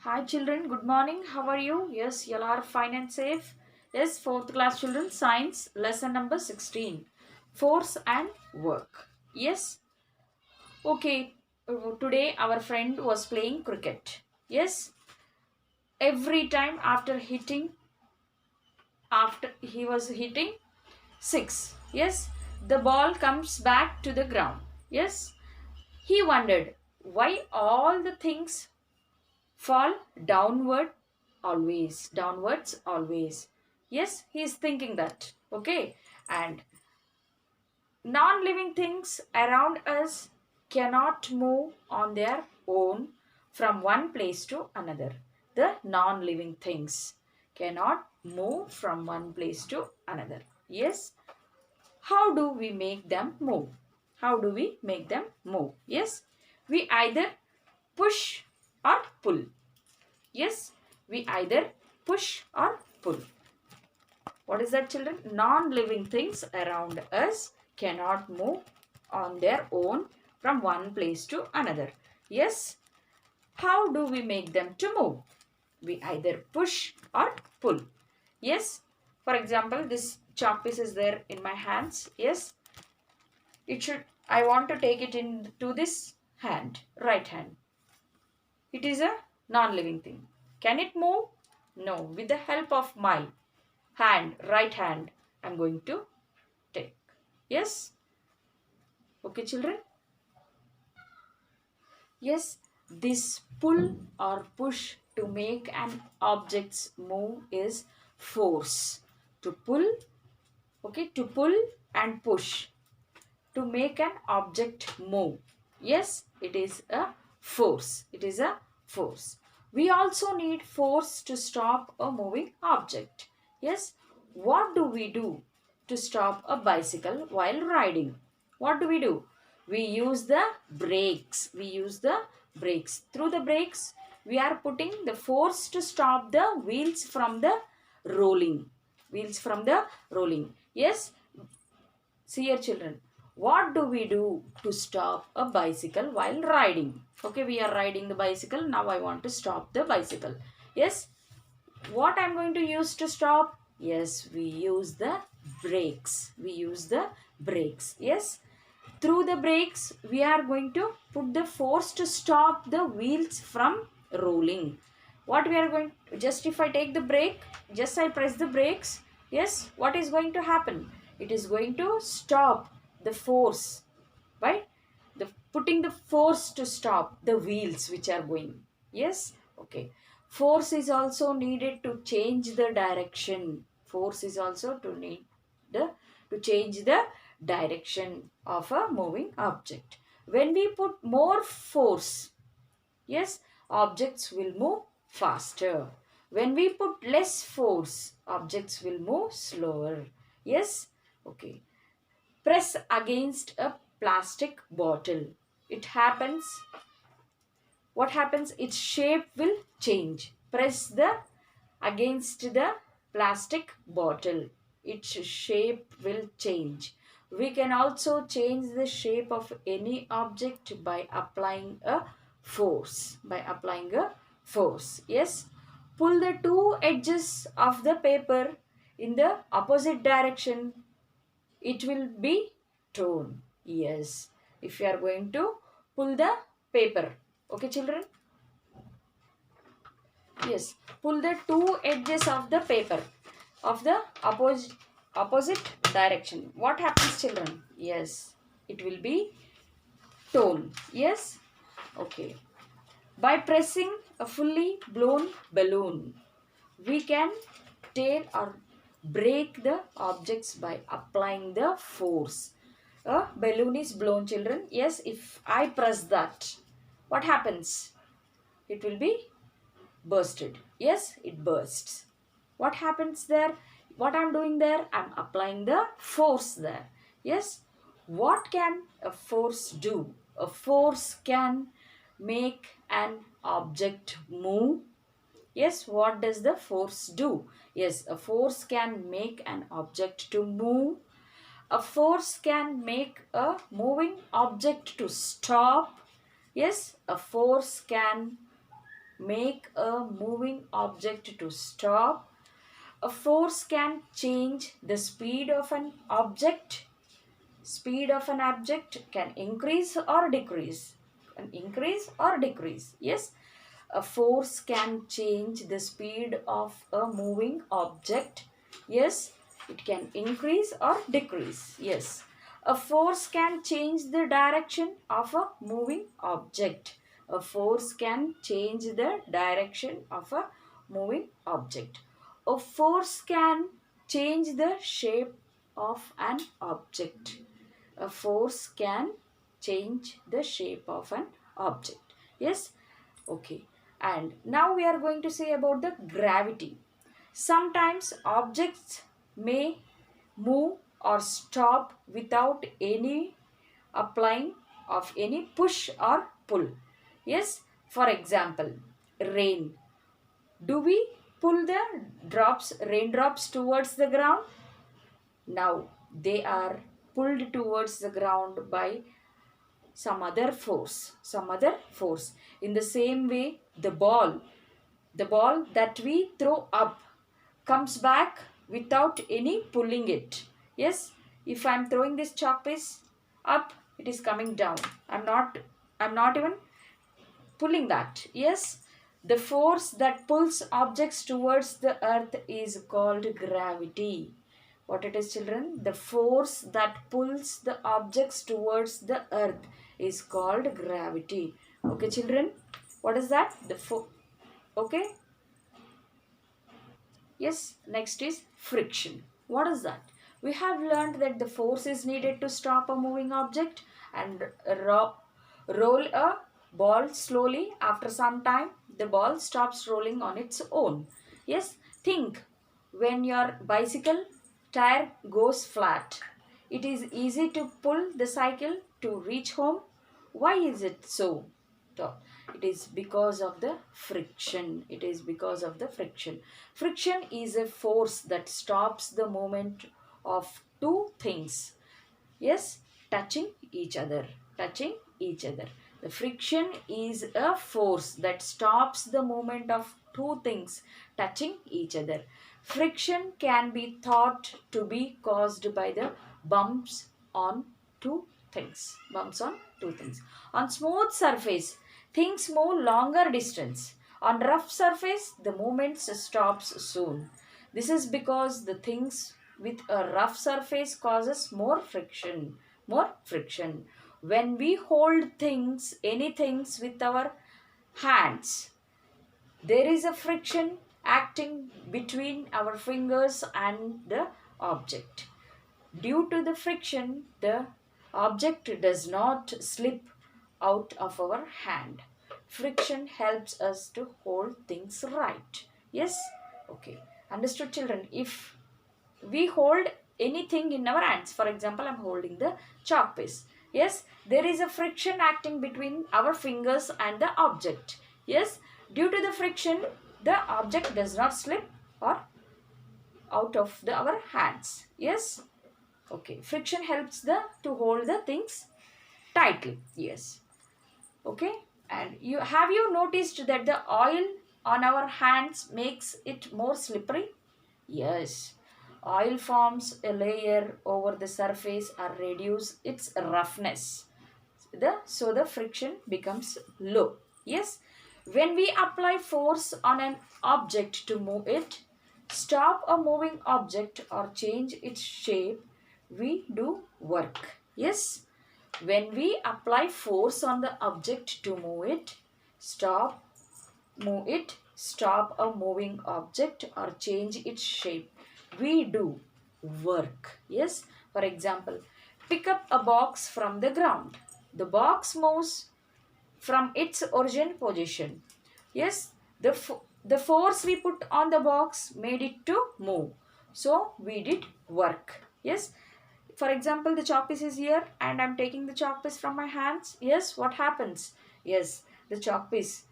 Hi children, good morning. How are you? Yes, you all are fine and safe. Yes, fourth class children, science, lesson number 16. Force and work. Yes, okay. Today our friend was playing cricket. Yes, every time after he was hitting six. Yes, the ball comes back to the ground. Yes, he wondered why all the things fall downwards always. Yes, he is thinking that. Okay, and non-living things around us cannot move on their own from one place to another. The non-living things cannot move from one place to another. Yes, how do we make them move? How do we make them move? Yes, we either push or pull. Yes, we either push or pull. What is that, children? Non-living things around us cannot move on their own from one place to another. Yes, how do we make them to move? We either push or pull. Yes, for example, this chalk piece is there in my hands. Yes, I want to take it into this hand, right hand. It is a non-living thing. Can it move? No. With the help of my hand, right hand, I am going to take. Yes? Okay, children? Yes, this pull or push to make an object move is force. To pull, okay, to pull and push to make an object move. Yes, it is a force. It is a force. We also need force to stop a moving object. Yes, what do we do to stop a bicycle while riding? What do? We use the brakes. We use the brakes. Through the brakes, we are putting the force to stop the wheels from the rolling. Wheels from the rolling. Yes, see here children, what do we do to stop a bicycle while riding? Okay, we are riding the bicycle. Now I want to stop the bicycle. Yes, what I'm going to use to stop? Yes, we use the brakes. We use the brakes. Yes, through the brakes, we are going to put the force to stop the wheels from rolling. What we are going, just if I take the brake, just I press the brakes, yes, what is going to happen? It is going to stop the force by putting the force to stop the wheels which are going. Yes, okay. Force is also needed to change the direction. Force is also to change the direction of a moving object. When we put more force, yes, objects will move faster. When we put less force, objects will move slower. Yes, okay. Press against a plastic bottle. It happens, what happens? Its shape will change. Press the against the plastic bottle. Its shape will change. We can also change the shape of any object by applying a force. By applying a force. Yes. Pull the two edges of the paper in the opposite direction. It will be torn. Yes. If you are going to pull the paper. Okay, children? Yes, pull the two edges of the paper of the opposite direction. What happens, children? Yes, it will be torn. Yes, okay. By pressing a fully blown balloon, we can tear or break the objects by applying the force. A balloon is blown, children. Yes, if I press that, what happens? It will be bursted. Yes, it bursts. What happens there? What I'm doing there? I'm applying the force there. Yes, what can a force do? A force can make an object move. Yes, what does the force do? Yes, a force can make an object to move. A force can make a moving object to stop. Yes, a force can make a moving object to stop. A force can change the speed of an object. Speed of an object can increase or decrease. Can increase or decrease. Yes. A force can change the speed of a moving object. Yes. It can increase or decrease. Yes. A force can change the direction of a moving object. A force can change the direction of a moving object. A force can change the shape of an object. A force can change the shape of an object. Yes. Okay. And now we are going to say about the gravity. Sometimes objects may move or stop without any applying of any push or pull. Yes. For example, rain. Do we pull the raindrops towards the ground? Now they are pulled towards the ground by some other force. In the same way, the ball that we throw up comes back without any pulling it. Yes, if I am throwing this chalk piece up, it is coming down. I'm not even pulling that. Yes, the force that pulls objects towards the earth is called gravity. What it is, children? The force that pulls the objects towards the earth is called gravity. Okay, children? What is that? Okay? Yes, next is friction. What is that? We have learned that the force is needed to stop a moving object and roll a ball slowly. After some time, the ball stops rolling on its own. Yes, think when your bicycle tire goes flat. It is easy to pull the cycle to reach home. Why is it so? So, it is because of the friction. It is because of the friction. Friction is a force that stops the movement of two things. Yes, touching each other. Touching each other. The friction is a force that stops the movement of two things touching each other. Friction can be thought to be caused by the bumps on two things. Bumps on two things. On smooth surface, things move longer distance. On rough surface, the movement stops soon. This is because the things with a rough surface causes more friction. More friction. When we hold things, anything with our hands, there is a friction acting between our fingers and the object. Due to the friction, the object does not slip out of our hand. Friction helps us to hold things right. Yes? Okay. Understood, children? If we hold anything in our hands, for example, I'm holding the chalk piece. Yes? There is a friction acting between our fingers and the object. Yes? Due to the friction, the object does not slip or out of our hands. Yes? Okay, friction helps to hold the things tightly. Yes. Okay, and you noticed that the oil on our hands makes it more slippery? Yes. Oil forms a layer over the surface or reduce its roughness. So the friction becomes low. Yes. When we apply force on an object to move it, stop a moving object or change its shape, we do work. Yes. When we apply force on the object to move it, stop a moving object or change its shape, we do work. Yes. For example, pick up a box from the ground. The box moves from its origin position. Yes, the force we put on the box made it to move. So we did work. Yes. For example, the chalk piece is here and I'm taking the chalk piece from my hands. Yes, what happens? Yes, the chalk piece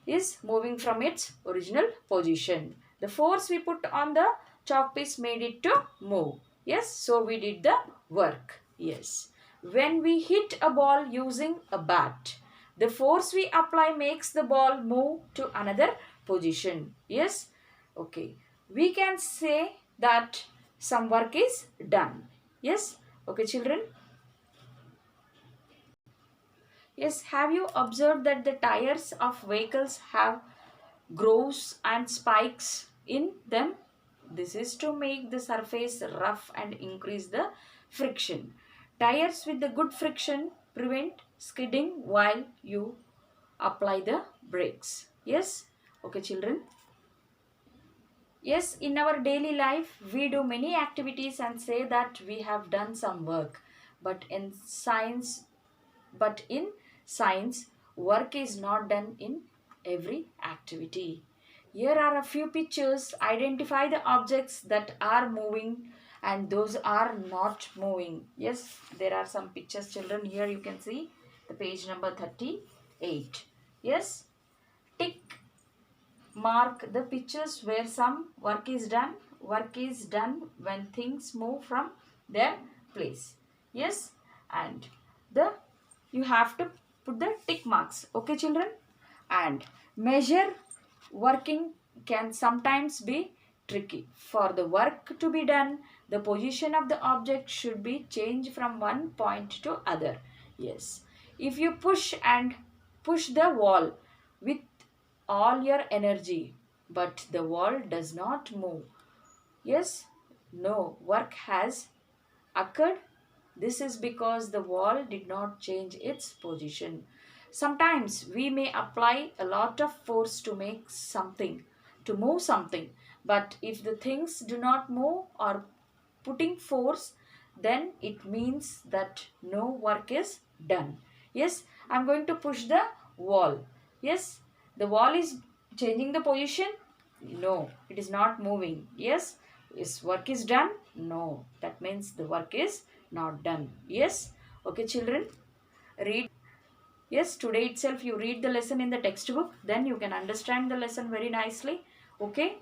is moving from its original position. The force we put on the chalk piece made it to move. Yes, so we did the work. Yes. When we hit a ball using a bat, The force we apply makes the ball move to another position. Yes? Okay. We can say that some work is done. Yes? Okay, children? Yes, have you observed that the tires of vehicles have grooves and spikes in them? This is to make the surface rough and increase the friction. Tires with the good friction prevent skidding while you apply the brakes. Yes? Okay, children. Yes, in our daily life, we do many activities and say that we have done some work. But in science, but in science, work is not done in every activity. Here are a few pictures. Identify the objects that are moving and those are not moving. Yes, there are some pictures, children. Here you can see the page number 38. Yes, tick mark the pictures where some work is done. Work is done when things move from their place. Yes, and the you have to put the tick marks. Okay, children. And measure working can sometimes be tricky. For the work to be done, the position of the object should be changed from one point to other. Yes, if you push the wall with all your energy, but the wall does not move. Yes, no work has occurred. This is because the wall did not change its position. Sometimes we may apply a lot of force to make something, to move something, but if the things do not move or putting force, then it means that no work is done. Yes, I'm going to push the wall. Yes, the wall is changing the position. No, it is not moving. Yes, is work is done? No, that means the work is not done. Yes, okay, children, read. Yes, today itself you read the lesson in the textbook, then you can understand the lesson very nicely. Okay.